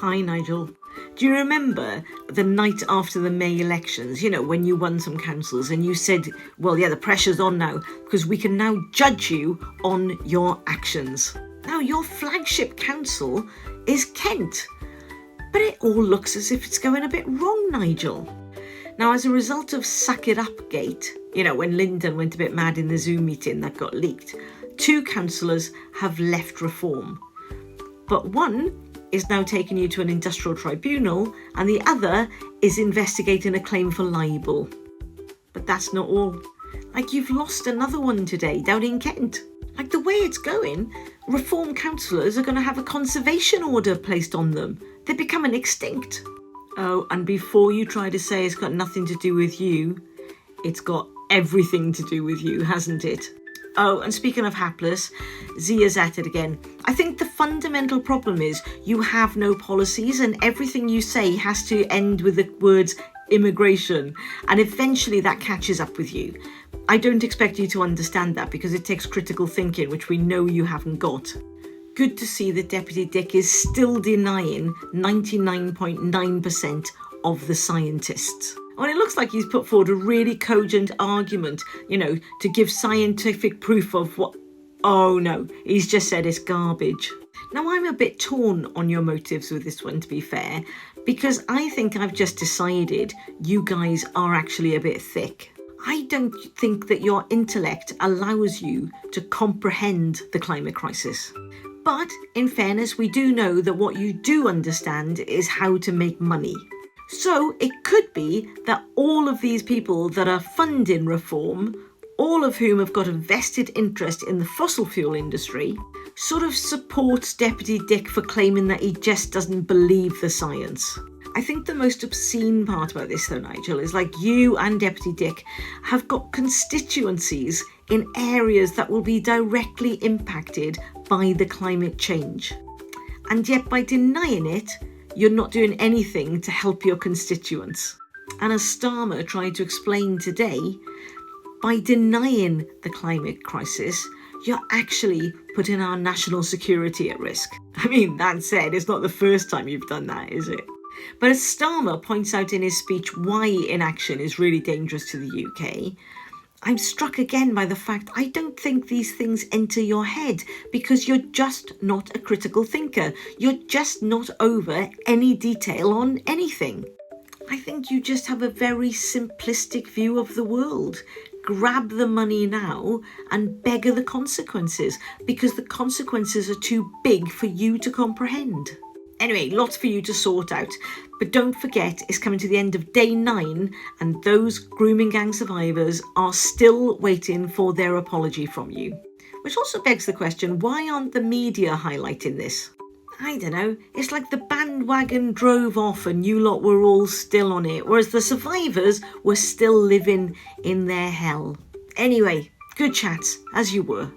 Hi, Nigel. Do you remember the night after the May elections, when you won some councils and you said, well, yeah, the pressure's on now because we can now judge you on your actions. Now, your flagship council is Kent, but it all looks as if it's going a bit wrong, Nigel. Now, as a result of Suck It Up Gate, when Lyndon went a bit mad in the Zoom meeting that got leaked, 2 councillors have left Reform. But one is now taking you to an industrial tribunal and the other is investigating a claim for libel. But that's not all. You've lost another one today down in Kent. The way it's going, Reform councillors are going to have a conservation order placed on them. They're becoming extinct. Oh, and before you try to say it's got nothing to do with you, it's got everything to do with you, hasn't it? Oh, and speaking of hapless, Zia's at it again. I think the fundamental problem is you have no policies and everything you say has to end with the words immigration, and eventually that catches up with you. I don't expect you to understand that because it takes critical thinking, which we know you haven't got. Good to see that Deputy Dick is still denying 99.9% of the scientists. Well, it looks like he's put forward a really cogent argument, to give scientific proof of what... Oh no, he's just said it's garbage. Now, I'm a bit torn on your motives with this one, to be fair, because I think I've just decided you guys are actually a bit thick. I don't think that your intellect allows you to comprehend the climate crisis. But in fairness, we do know that what you do understand is how to make money. So it could be that all of these people that are funding Reform, all of whom have got a vested interest in the fossil fuel industry, sort of supports Deputy Dick for claiming that he just doesn't believe the science. I think the most obscene part about this though, Nigel, is you and Deputy Dick have got constituencies in areas that will be directly impacted by the climate change. And yet by denying it, you're not doing anything to help your constituents. And as Starmer tried to explain today, by denying the climate crisis, you're actually putting our national security at risk. I mean, that said, it's not the first time you've done that, is it? But as Starmer points out in his speech why inaction is really dangerous to the UK, I'm struck again by the fact I don't think these things enter your head because you're just not a critical thinker. You're just not over any detail on anything. I think you just have a very simplistic view of the world. Grab the money now and beggar the consequences because the consequences are too big for you to comprehend. Anyway, lots for you to sort out. But don't forget, it's coming to the end of day 9 and those grooming gang survivors are still waiting for their apology from you. Which also begs the question, why aren't the media highlighting this? I don't know, it's like the bandwagon drove off and you lot were all still on it, whereas the survivors were still living in their hell. Anyway, good chats, as you were.